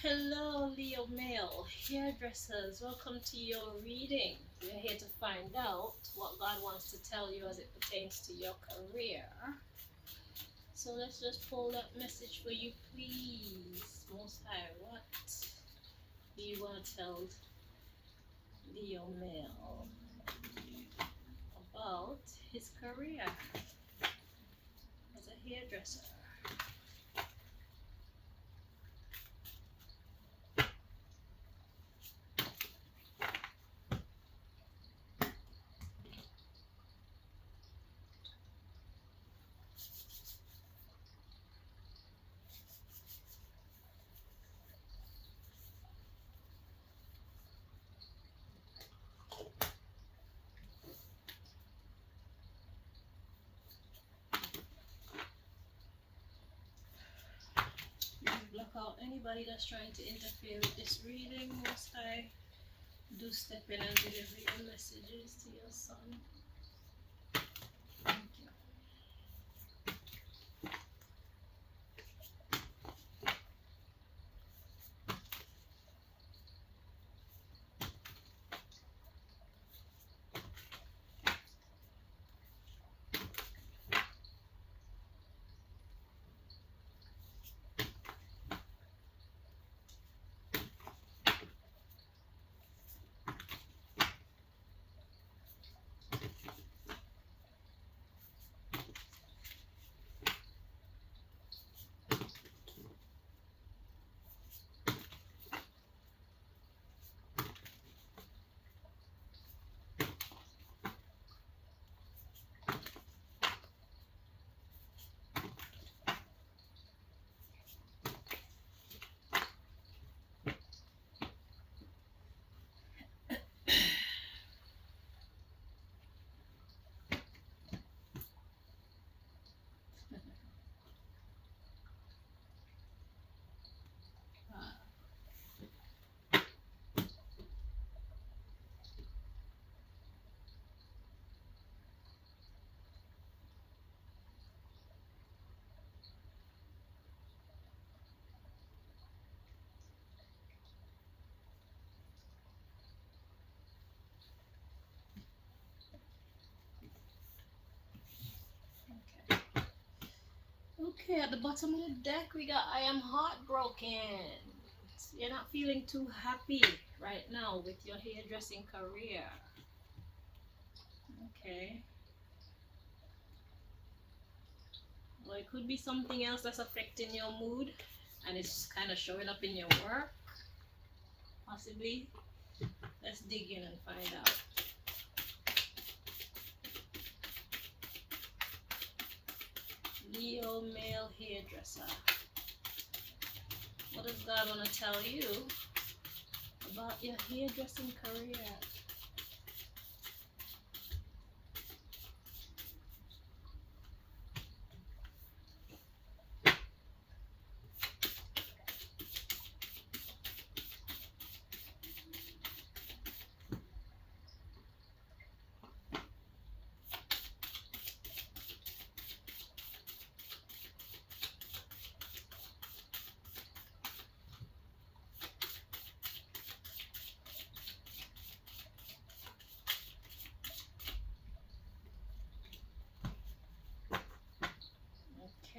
Hello, Leo male hairdressers. Welcome to your reading. We're here to find out what God wants to tell you as it pertains to your career. So let's just pull that message for you, please. Most High, what do you want to tell Leo male about his career as a hairdresser? Block out anybody that's trying to interfere with this reading. Most High, do step in and deliver your messages to your son. Thank you. Okay. Okay, at the bottom of the deck, we got I am heartbroken. You're not feeling too happy right now with your hairdressing career. Okay. Well, it could be something else that's affecting your mood and it's kind of showing up in your work, possibly. Let's dig in and find out. Leo male hairdresser. What does God want to tell you about your hairdressing career?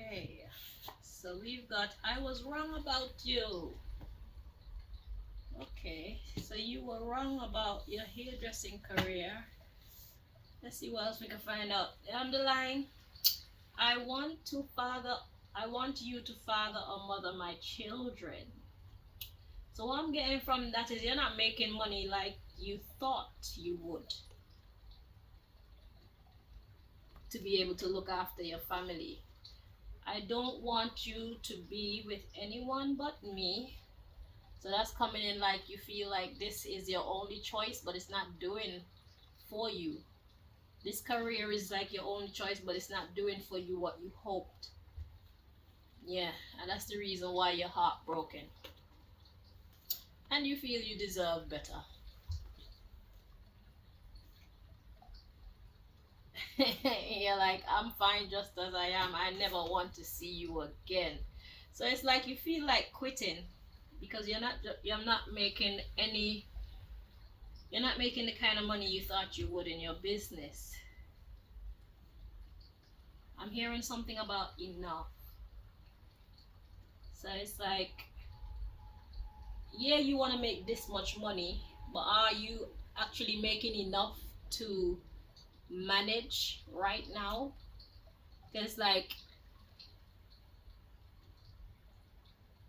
Okay, so we've got I was wrong about you. Okay, so you were wrong about your hairdressing career. Let's see what else we can find out. The underlying, I want to father, I want you to father or mother my children. So what I'm getting from that is you're not making money like you thought you would to be able to look after your family. I don't want you to be with anyone but me. So that's coming in like you feel like this is your only choice, but it's not doing for you. This career is like your only choice, but it's not doing for you what you hoped. Yeah, and that's the reason why you're heartbroken. And you feel you deserve better. You're like, I'm fine just as I am. I never want to see you again. So it's like you feel like quitting. because you're not making any, you're not making the kind of money you thought you would in your business. I'm hearing something about enough. So it's like, yeah, you want to make this much money, but are you actually making enough to manage right now? Because, like,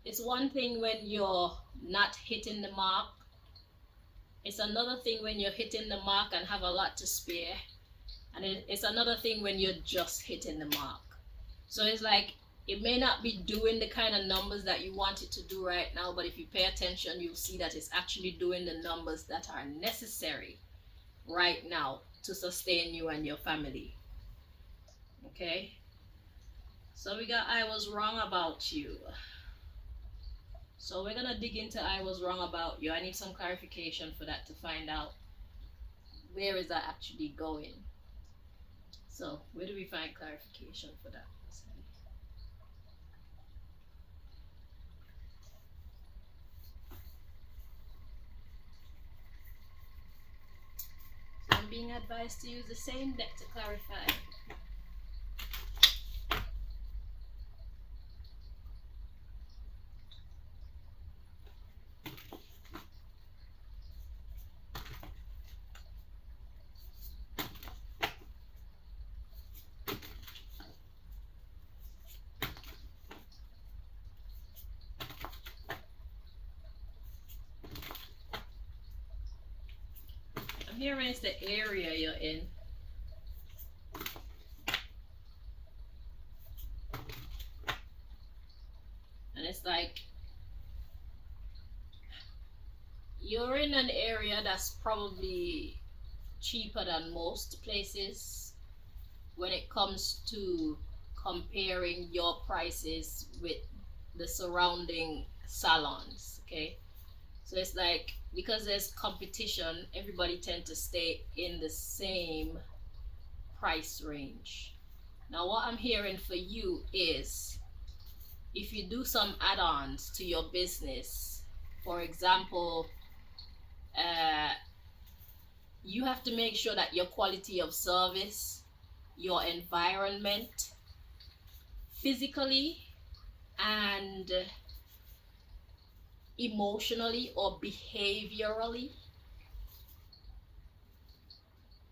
it's one thing when you're not hitting the mark, it's another thing when you're hitting the mark and have a lot to spare, and it's another thing when you're just hitting the mark. So it's like, it may not be doing the kind of numbers that you want it to do right now, but if you pay attention, you'll see that it's actually doing the numbers that are necessary right now to sustain you and your family. Okay? So we got I was wrong about you. So we're gonna dig into I was wrong about you. I need some clarification for that to find out where is that actually going. So where do we find clarification for that? So I'm being advised to use the same deck to clarify. Here is the area you're in. And it's like, you're in an area that's probably cheaper than most places when it comes to comparing your prices with the surrounding salons. Okay, so it's like, because there's competition, everybody tend to stay in the same price range. Now what I'm hearing for you is, if you do some add-ons to your business, for example, you have to make sure that your quality of service, your environment, physically and emotionally or behaviorally,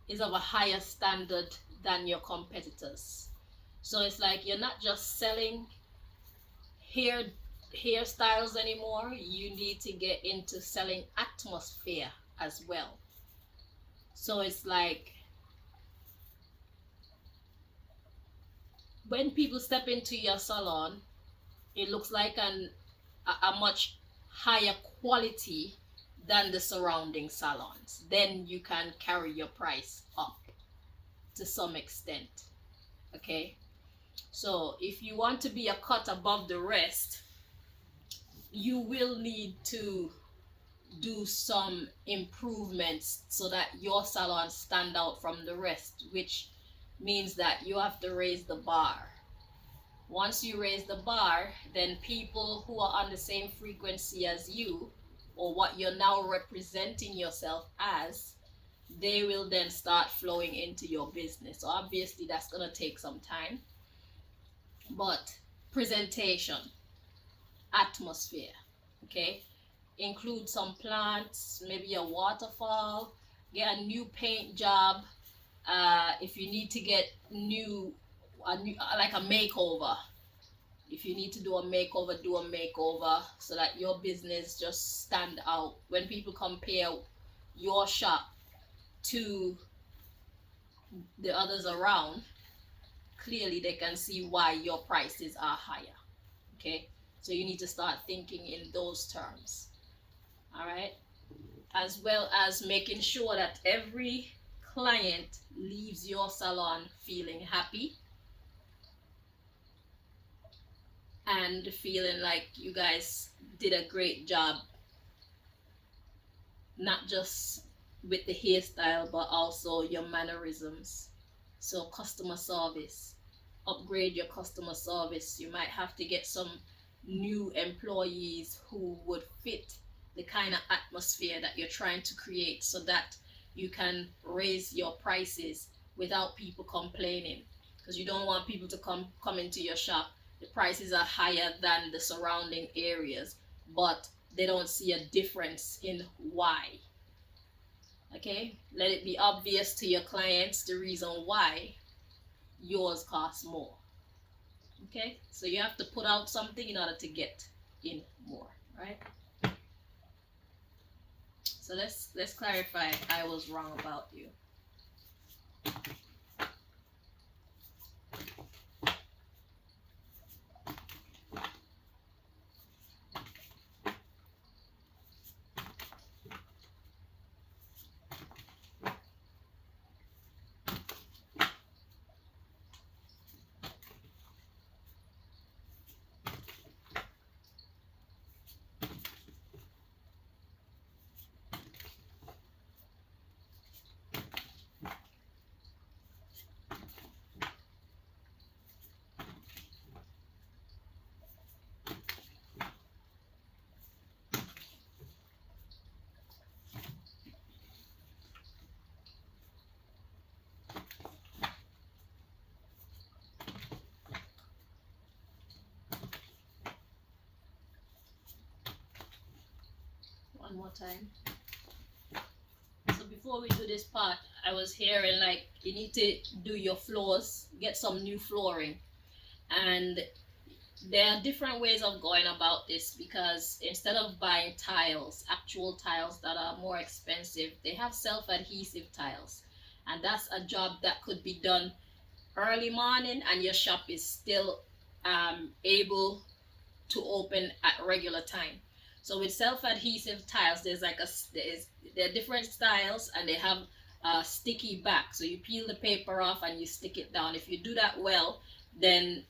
is of a higher standard than your competitors. So it's like, you're not just selling hairstyles anymore, you need to get into selling atmosphere as well. So it's like, when people step into your salon, it looks like a much higher quality than the surrounding salons. Then you can carry your price up to some extent. Okay, so if you want to be a cut above the rest, you will need to do some improvements so that your salon stand out from the rest, which means that you have to raise the bar. Once you raise the bar, then people who are on the same frequency as you, or what you're now representing yourself as, they will then start flowing into your business. So obviously that's going to take some time, but presentation, atmosphere, okay, include some plants, maybe a waterfall, get a new paint job. If you need to get like a makeover, if you need to do a makeover, do a makeover, so that your business just stand out. When people compare your shop to the others around, clearly they can see why your prices are higher. Okay, so you need to start thinking in those terms. All right, as well as making sure that every client leaves your salon feeling happy and feeling like you guys did a great job, not just with the hairstyle but also your mannerisms. So customer service, upgrade your customer service. You might have to get some new employees who would fit the kind of atmosphere that you're trying to create, so that you can raise your prices without people complaining, because you don't want people to come into your shop, the prices are higher than the surrounding areas, but they don't see a difference in why. Okay, let it be obvious to your clients the reason why yours costs more. Okay, so you have to put out something in order to get in more, right? So let's clarify I was wrong about you. One more time. So before we do this part, I was hearing like you need to do your floors, get some new flooring. And there are different ways of going about this, because instead of buying tiles, actual tiles that are more expensive, they have self-adhesive tiles. And that's a job that could be done early morning and your shop is still able to open at regular time. So with self-adhesive tiles, there are different styles, and they have a sticky back. So you peel the paper off and you stick it down. If you do that well, then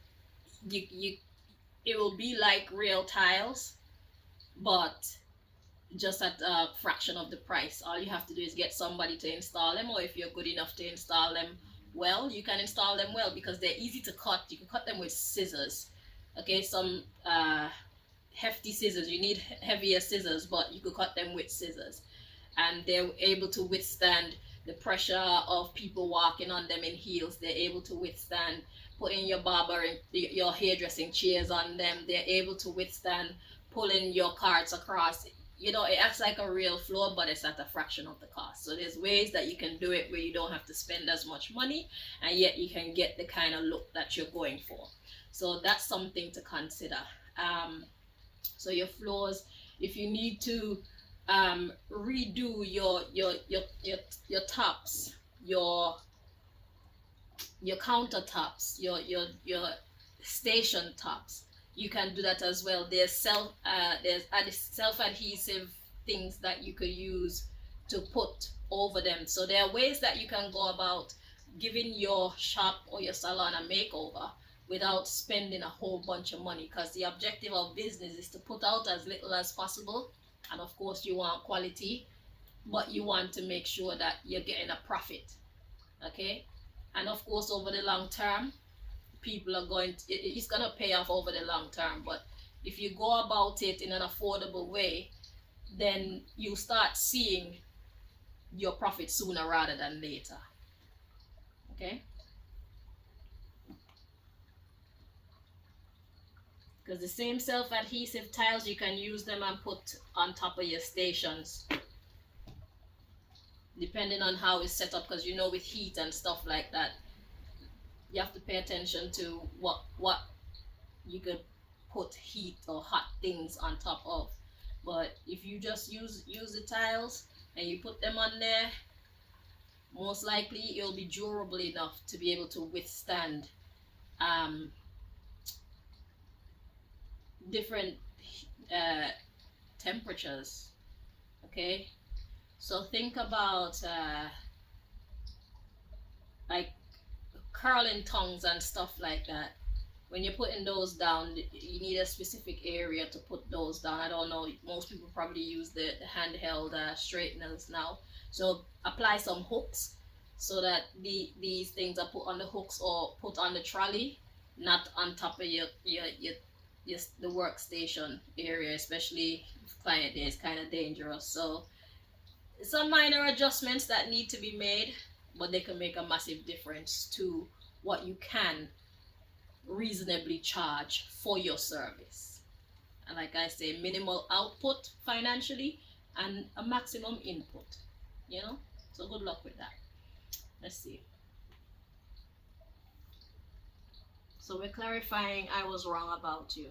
you it will be like real tiles, but just at a fraction of the price. All you have to do is get somebody to install them, or if you're good enough to install them well, you can install them well, because they're easy to cut. You can cut them with scissors. Okay, some hefty scissors. You need heavier scissors, but you could cut them with scissors, and they're able to withstand the pressure of people walking on them in heels. They're able to withstand putting your barber and your hairdressing chairs on them. They're able to withstand pulling your carts across. You know, it acts like a real floor, but it's at a fraction of the cost. So there's ways that you can do it where you don't have to spend as much money, and yet you can get the kind of look that you're going for. So that's something to consider. So your floors, if you need to redo your tops, your countertops, your station tops, you can do that as well. There's self adhesive things that you could use to put over them. So there are ways that you can go about giving your shop or your salon a makeover without spending a whole bunch of money, because the objective of business is to put out as little as possible. And of course you want quality, but you want to make sure that you're getting a profit. Okay, and of course over the long term, people are it's going to pay off over the long term. But if you go about it in an affordable way, then you start seeing your profit sooner rather than later. Okay, because the same self-adhesive tiles, you can use them and put on top of your stations, depending on how it's set up. Because you know, with heat and stuff like that, you have to pay attention to what you could put heat or hot things on top of. But if you just use the tiles and you put them on there, most likely it'll be durable enough to be able to withstand different temperatures. Okay, so think about like curling tongues and stuff like that. When you're putting those down, you need a specific area to put those down. I don't know, most people probably use the handheld straighteners now. So apply some hooks so that these things are put on the hooks or put on the trolley, not on top of yes, the workstation area, especially if client day, is kind of dangerous. So some minor adjustments that need to be made, but they can make a massive difference to what you can reasonably charge for your service. And like I say, minimal output financially and a maximum input, you know? So good luck with that. Let's see. So we're clarifying I was wrong about you.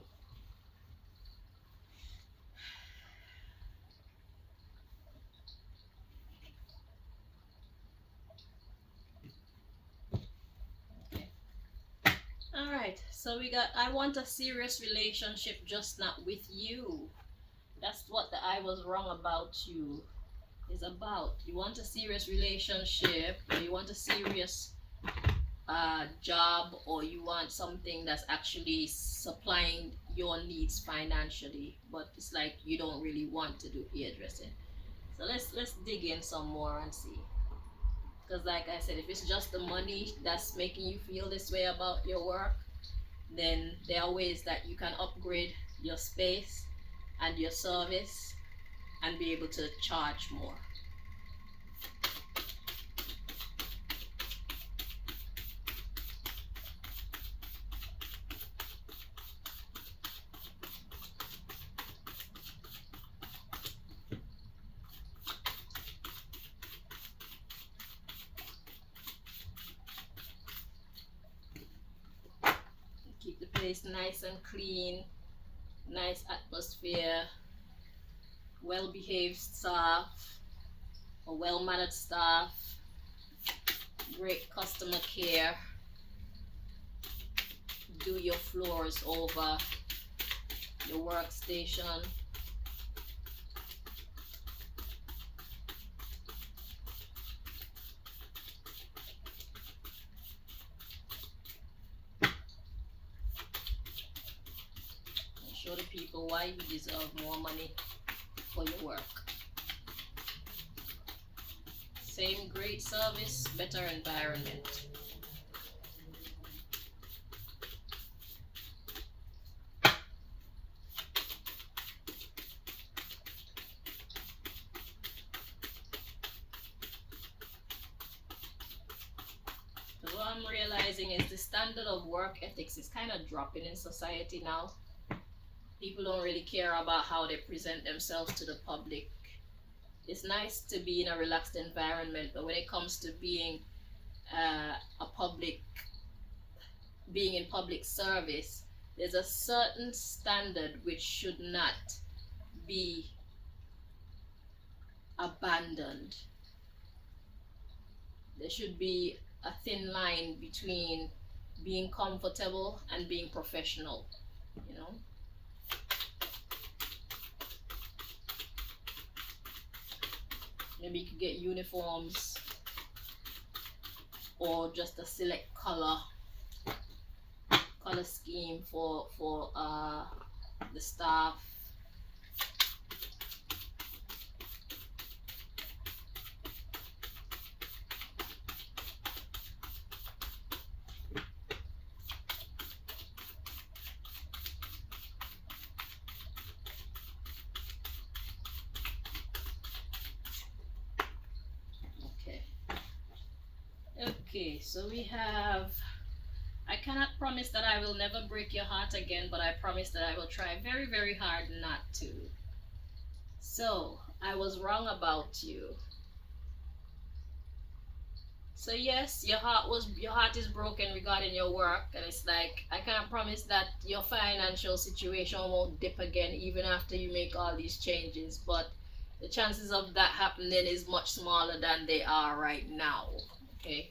All right, so we got I want a serious relationship, just not with you. That's what the I was wrong about you is about. You want a serious relationship, or you want a serious job, or you want something that's actually supplying your needs financially, but it's like you don't really want to do hairdressing. So let's dig in some more and see. Because like I said, if it's just the money that's making you feel this way about your work, then there are ways that you can upgrade your space and your service and be able to charge more. Keep the place nice and clean, nice atmosphere, well behaved staff, a well mannered staff, great customer care. Do your floors over, your workstation. And show the people why you deserve more money for your work. Same great service, better environment. So what I'm realizing is the standard of work ethics is kind of dropping in society now. People don't really care about how they present themselves to the public. It's nice to be in a relaxed environment, but when it comes to being being in public service, there's a certain standard which should not be abandoned. There should be a thin line between being comfortable and being professional, you know. Maybe you could get uniforms or just a select color scheme for the staff. Okay, so we have, I cannot promise that I will never break your heart again, but I promise that I will try very, very hard not to. So, I was wrong about you. So yes, your heart is broken regarding your work, and it's like I can't promise that your financial situation won't dip again even after you make all these changes, but the chances of that happening is much smaller than they are right now. Okay.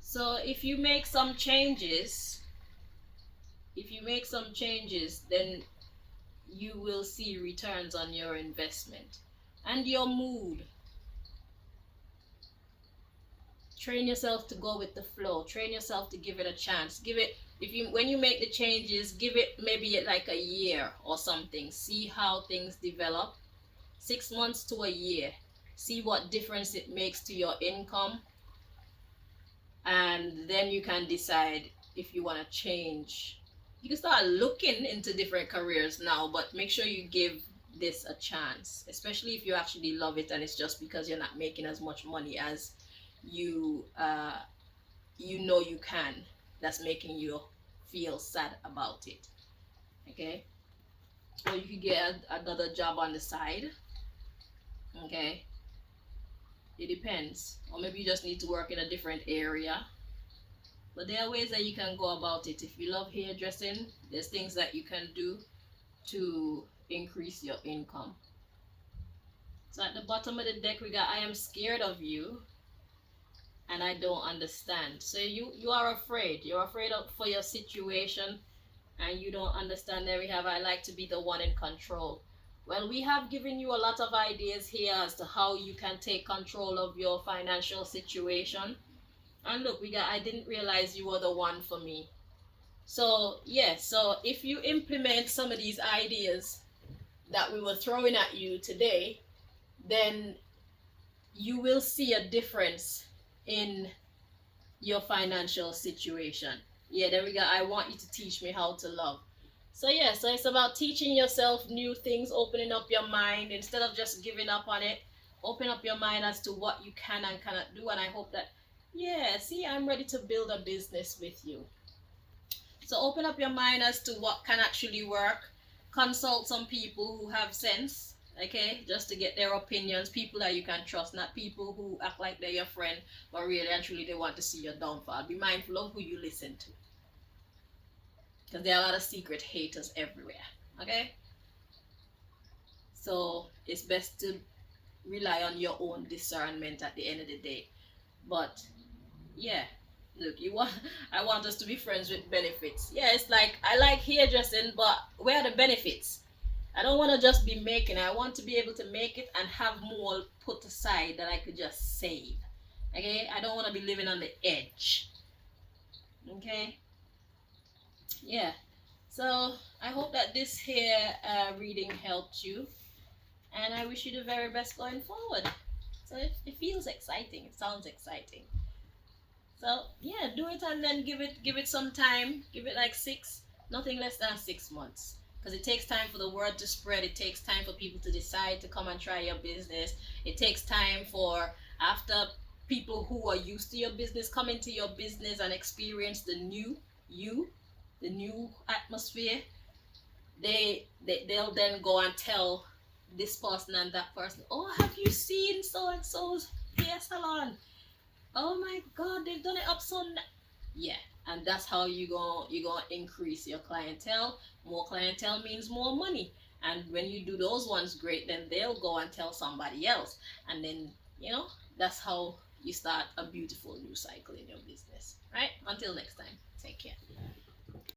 So if you make some changes, then you will see returns on your investment. And your mood. Train yourself to go with the flow. Train yourself to give it a chance. Give it, when you make the changes, give it maybe like a year or something. See how things develop. 6 months to a year. See what difference it makes to your income. and then you can decide if you want to change. You can start looking into different careers now, but make sure you give this a chance, especially if you actually love it and it's just because you're not making as much money as you you can, that's making you feel sad about it. Okay, or you could get another job on the side. Okay, it depends, or maybe you just need to work in a different area. But there are ways that you can go about it. If you love hairdressing, there's things that you can do to increase your income. So at the bottom of the deck we got, I am scared of you and I don't understand. So you are afraid. You're afraid of for your situation and you don't understand. There we have, I like to be the one in control. Well, we have given you a lot of ideas here as to how you can take control of your financial situation. And look, we got, I didn't realize you were the one for me. So yeah, so if you implement some of these ideas that we were throwing at you today, then you will see a difference in your financial situation. Yeah, there we go. I want you to teach me how to love. So yeah, so it's about teaching yourself new things, opening up your mind instead of just giving up on it. Open up your mind as to what you can and cannot do, and I hope that, yeah, see, I'm ready to build a business with you. So open up your mind as to what can actually work. Consult some people who have sense, okay, just to get their opinions. People that you can trust, not people who act like they're your friend, but really and truly they want to see your downfall. Be mindful of who you listen to, because there are a lot of secret haters everywhere. Okay, so it's best to rely on your own discernment at the end of the day. But yeah, look, you want I want us to be friends with benefits. Yeah, it's like I like hairdressing, but where are the benefits? I don't want to just be making it. I want to be able to make it and have more put aside that I could just save. Okay, I don't want to be living on the edge. Okay, yeah. So I hope that this here reading helped you, and I wish you the very best going forward. So it feels exciting. It sounds exciting. So yeah, do it and then give it some time. Give it like nothing less than 6 months. Because it takes time for the word to spread. It takes time for people to decide to come and try your business. It takes time for after people who are used to your business come into your business and experience the new you, the new atmosphere. They'll then go and tell this person and that person, oh, have you seen so and so's hair salon? Oh my god, they've done it up so yeah, and that's how you gonna increase your clientele. More clientele means more money, and when you do those ones great, then they'll go and tell somebody else, and then that's how you start a beautiful new cycle in your business. Right, until next time, take care.